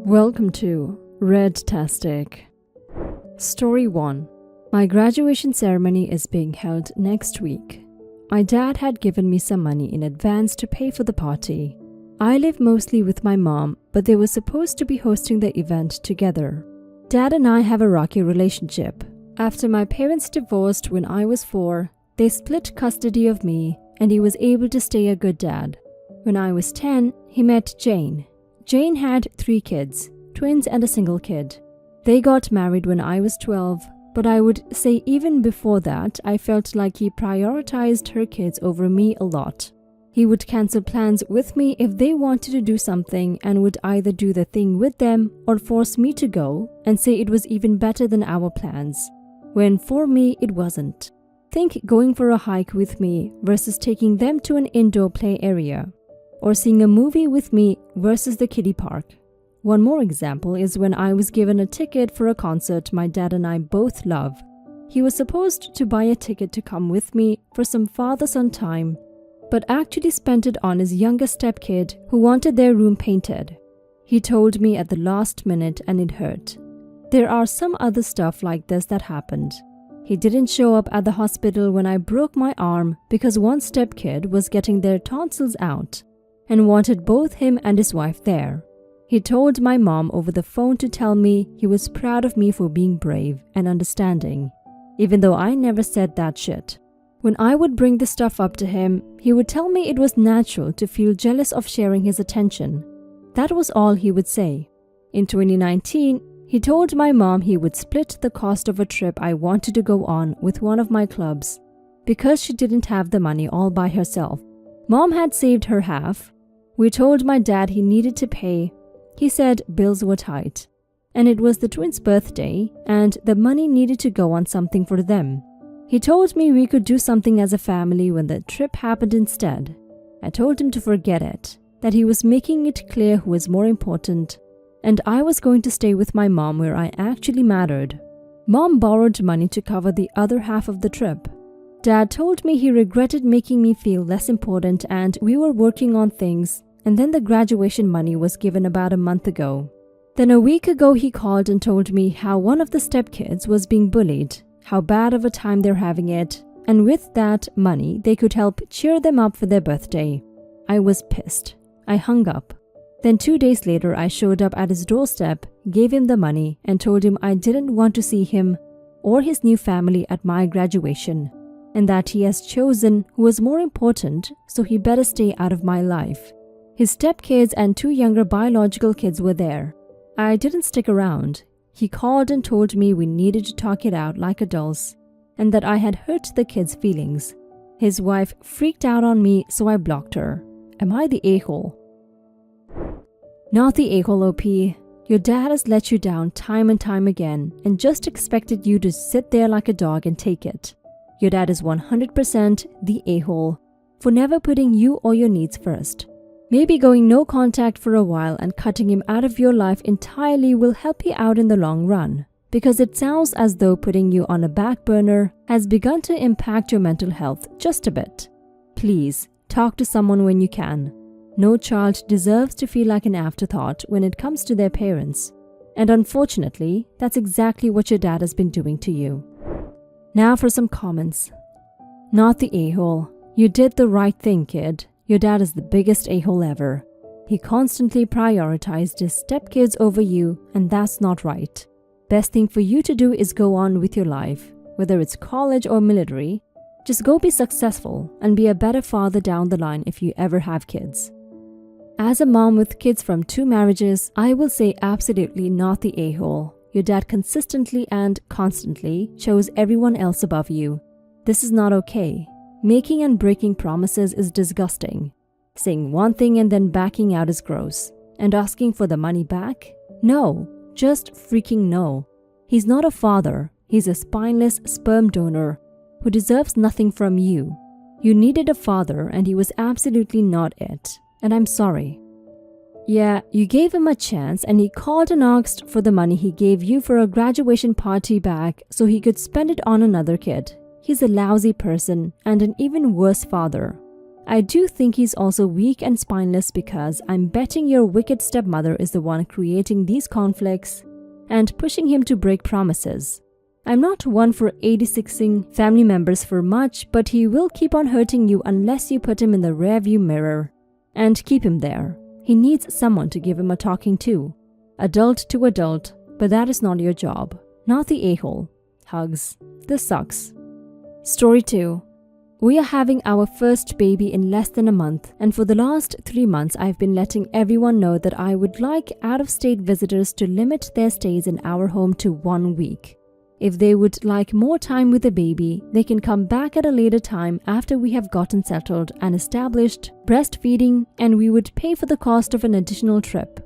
Welcome to Redtastic. Story 1. My graduation ceremony is being held next week. My dad had given me some money in advance to pay for the party. I live mostly with my mom, but they were supposed to be hosting the event together. Dad and I have a rocky relationship. After my parents divorced when I was 4, they split custody of me and he was able to stay a good dad. When I was 10, he met Jane. Jane had 3 kids, twins and a single kid. They got married when I was 12, but I would say even before that, I felt like he prioritized her kids over me a lot. He would cancel plans with me if they wanted to do something and would either do the thing with them or force me to go and say it was even better than our plans, when for me it wasn't. Think going for a hike with me versus taking them to an indoor play area, or seeing a movie with me versus the kiddie park. One more example is when I was given a ticket for a concert my dad and I both love. He was supposed to buy a ticket to come with me for some father-son time, but actually spent it on his youngest stepkid who wanted their room painted. He told me at the last minute and it hurt. There are some other stuff like this that happened. He didn't show up at the hospital when I broke my arm because one stepkid was getting their tonsils out and wanted both him and his wife there. He told my mom over the phone to tell me he was proud of me for being brave and understanding, even though I never said that shit. When I would bring the stuff up to him, he would tell me it was natural to feel jealous of sharing his attention. That was all he would say. In 2019, he told my mom he would split the cost of a trip I wanted to go on with one of my clubs because she didn't have the money all by herself. Mom had saved her half. We told my dad he needed to pay. He said bills were tight, and it was the twins' birthday, and the money needed to go on something for them. He told me we could do something as a family when the trip happened instead. I told him to forget it, that he was making it clear who was more important, and I was going to stay with my mom where I actually mattered. Mom borrowed money to cover the other half of the trip. Dad told me he regretted making me feel less important and we were working on things, and then the graduation money was given about a month ago. Then a week ago he called and told me how one of the stepkids was being bullied, how bad of a time they're having it, and with that money they could help cheer them up for their birthday. I was pissed. I hung up. Then 2 days later I showed up at his doorstep, gave him the money and told him I didn't want to see him or his new family at my graduation, and that he has chosen who was more important, so he better stay out of my life. His stepkids and 2 younger biological kids were there. I didn't stick around. He called and told me we needed to talk it out like adults, and that I had hurt the kids' feelings. His wife freaked out on me, so I blocked her. Am I the a-hole? Not the a-hole, OP. Your dad has let you down time and time again and just expected you to sit there like a dog and take it. Your dad is 100% the a-hole for never putting you or your needs first. Maybe going no contact for a while and cutting him out of your life entirely will help you out in the long run, because it sounds as though putting you on a back burner has begun to impact your mental health just a bit. Please, talk to someone when you can. No child deserves to feel like an afterthought when it comes to their parents. And unfortunately, that's exactly what your dad has been doing to you. Now for some comments. Not the a-hole. You did the right thing, kid. Your dad is the biggest a-hole ever. He constantly prioritized his stepkids over you, and that's not right. Best thing for you to do is go on with your life, whether it's college or military. Just go be successful and be a better father down the line if you ever have kids. As a mom with kids from 2 marriages, I will say absolutely not the a-hole. Your dad consistently and constantly chose everyone else above you. This is not okay. Making and breaking promises is disgusting. Saying one thing and then backing out is gross. And asking for the money back? No, just freaking no. He's not a father. He's a spineless sperm donor who deserves nothing from you. You needed a father and he was absolutely not it. And I'm sorry. Yeah, you gave him a chance and he called and asked for the money he gave you for a graduation party back so he could spend it on another kid. He's a lousy person and an even worse father. I do think he's also weak and spineless because I'm betting your wicked stepmother is the one creating these conflicts and pushing him to break promises. I'm not one for 86ing family members for much, but he will keep on hurting you unless you put him in the rearview mirror and keep him there. He needs someone to give him a talking to. Adult to adult, but that is not your job. Not the a-hole. Hugs. This sucks. Story 2. We are having our first baby in less than a month, and for the last 3 months I've been letting everyone know that I would like out-of-state visitors to limit their stays in our home to 1 week. If they would like more time with the baby, they can come back at a later time after we have gotten settled and established breastfeeding, and we would pay for the cost of an additional trip.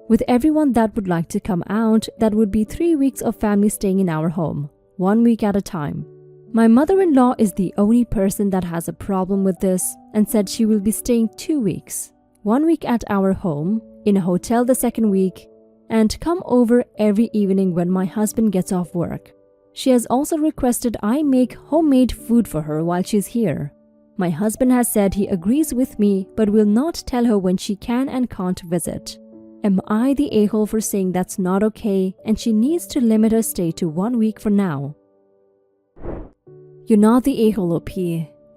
With everyone that would like to come out, that would be 3 weeks of family staying in our home, 1 week at a time. My mother-in-law is the only person that has a problem with this and said she will be staying 2 weeks, 1 week at our home, in a hotel the second week, and come over every evening when my husband gets off work. She has also requested I make homemade food for her while she's here. My husband has said he agrees with me but will not tell her when she can and can't visit. Am I the a-hole for saying that's not okay and she needs to limit her stay to 1 week for now? You're not the a-hole, OP.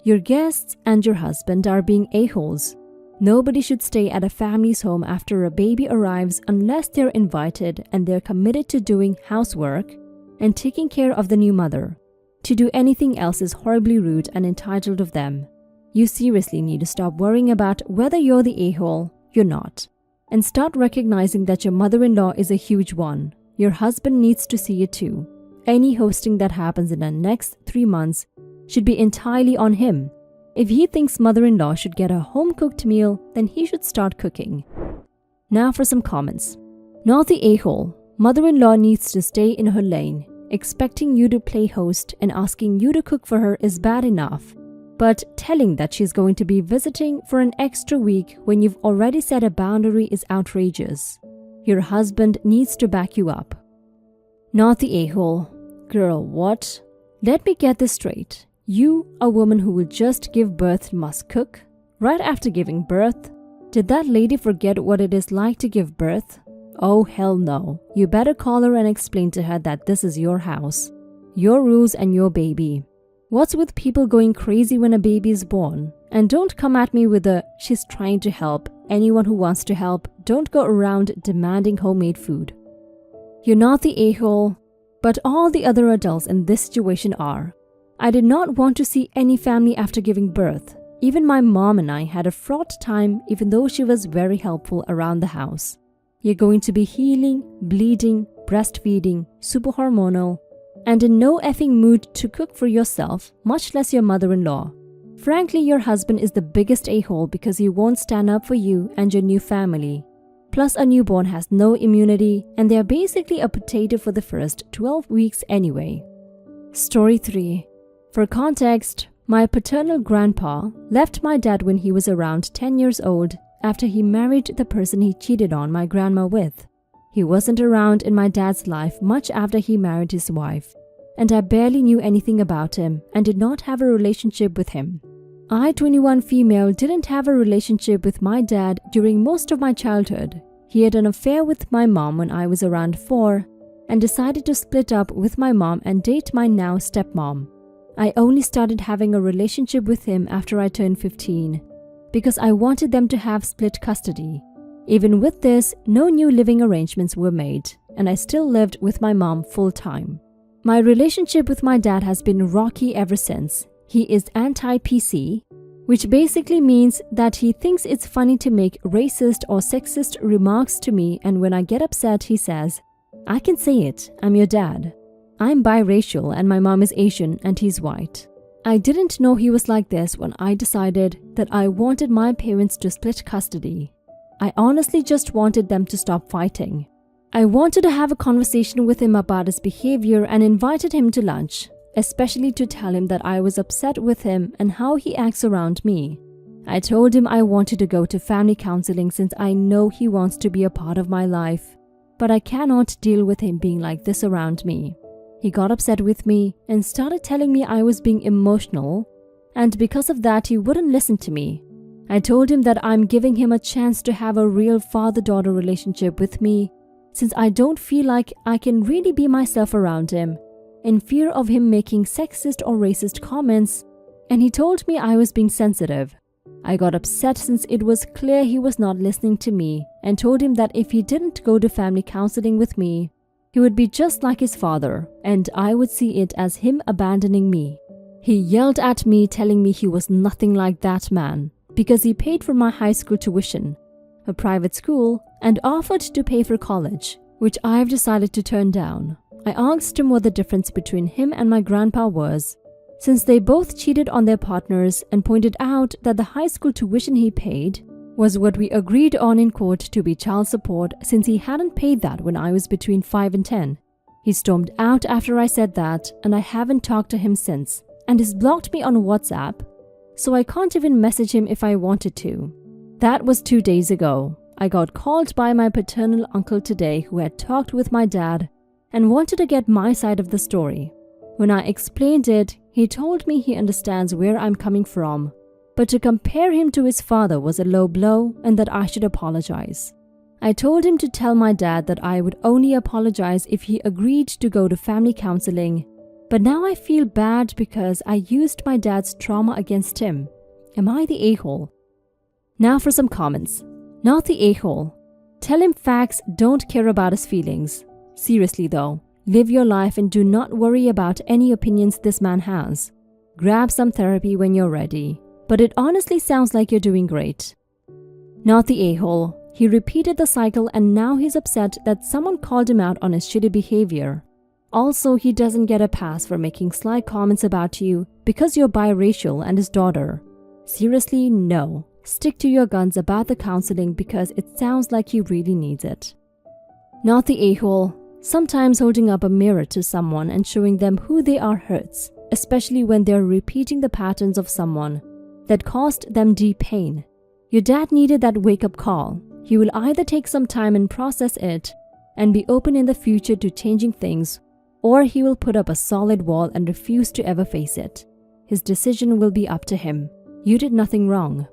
Your guests and your husband are being a-holes. Nobody should stay at a family's home after a baby arrives unless they're invited and they're committed to doing housework and taking care of the new mother. To do anything else is horribly rude and entitled of them. You seriously need to stop worrying about whether you're the a-hole, you're not, and start recognizing that your mother-in-law is a huge one. Your husband needs to see it too. Any hosting that happens in the next 3 months should be entirely on him. If he thinks mother-in-law should get a home-cooked meal, then he should start cooking. Now for some comments. Not the a-hole. Mother-in-law needs to stay in her lane. Expecting you to play host and asking you to cook for her is bad enough. But telling that she's going to be visiting for an extra week when you've already set a boundary is outrageous. Your husband needs to back you up. Not the a-hole. Girl, what? Let me get this straight. You, a woman who will just give birth, must cook? Right after giving birth? Did that lady forget what it is like to give birth? Oh hell no. You better call her and explain to her that this is your house, your rules and your baby. What's with people going crazy when a baby is born? And don't come at me with a she's trying to help. Anyone who wants to help, don't go around demanding homemade food. You're not the a-hole, but all the other adults in this situation are. I did not want to see any family after giving birth. Even my mom and I had a fraught time even though she was very helpful around the house. You're going to be healing, bleeding, breastfeeding, super hormonal, and in no effing mood to cook for yourself, much less your mother-in-law. Frankly, your husband is the biggest a-hole because he won't stand up for you and your new family. Plus, a newborn has no immunity and they're basically a potato for the first 12 weeks anyway. Story 3. For context, my paternal grandpa left my dad when he was around 10 years old after he married the person he cheated on my grandma with. He wasn't around in my dad's life much after he married his wife, and I barely knew anything about him and did not have a relationship with him. I, 21 female, didn't have a relationship with my dad during most of my childhood. He had an affair with my mom when I was around 4 and decided to split up with my mom and date my now stepmom. I only started having a relationship with him after I turned 15 because I wanted them to have split custody. Even with this, no new living arrangements were made, and I still lived with my mom full-time. My relationship with my dad has been rocky ever since. He is anti-PC, which basically means that he thinks it's funny to make racist or sexist remarks to me, and when I get upset, he says, "I can say it, I'm your dad." I'm biracial and my mom is Asian and he's white. I didn't know he was like this when I decided that I wanted my parents to split custody. I honestly just wanted them to stop fighting. I wanted to have a conversation with him about his behavior and invited him to lunch, especially to tell him that I was upset with him and how he acts around me. I told him I wanted to go to family counseling since I know he wants to be a part of my life, but I cannot deal with him being like this around me. He got upset with me and started telling me I was being emotional, and because of that he wouldn't listen to me. I told him that I'm giving him a chance to have a real father-daughter relationship with me, since I don't feel like I can really be myself around him, in fear of him making sexist or racist comments, and he told me I was being sensitive. I got upset since it was clear he was not listening to me and told him that if he didn't go to family counseling with me, he would be just like his father and I would see it as him abandoning me. He yelled at me, telling me he was nothing like that man because he paid for my high school tuition, a private school, and offered to pay for college, which I've decided to turn down. I asked him what the difference between him and my grandpa was, since they both cheated on their partners, and pointed out that the high school tuition he paid was what we agreed on in court to be child support, since he hadn't paid that when I was between 5 and 10. He stormed out after I said that, and I haven't talked to him since, and he's blocked me on WhatsApp, so I can't even message him if I wanted to. That was 2 days ago. I got called by my paternal uncle today, who had talked with my dad and wanted to get my side of the story. When I explained it, he told me he understands where I'm coming from, but to compare him to his father was a low blow and that I should apologize. I told him to tell my dad that I would only apologize if he agreed to go to family counseling, but now I feel bad because I used my dad's trauma against him. Am I the a-hole? Now for some comments. Not the a-hole. Tell him facts, don't care about his feelings. Seriously though, live your life and do not worry about any opinions this man has. Grab some therapy when you're ready. But it honestly sounds like you're doing great. Not the a-hole. He repeated the cycle and now he's upset that someone called him out on his shitty behavior. Also, he doesn't get a pass for making sly comments about you because you're biracial and his daughter. Seriously, no. Stick to your guns about the counseling because it sounds like he really needs it. Not the a-hole. Sometimes holding up a mirror to someone and showing them who they are hurts, especially when they're repeating the patterns of someone that caused them deep pain. Your dad needed that wake-up call. He will either take some time and process it and be open in the future to changing things, or he will put up a solid wall and refuse to ever face it. His decision will be up to him. You did nothing wrong.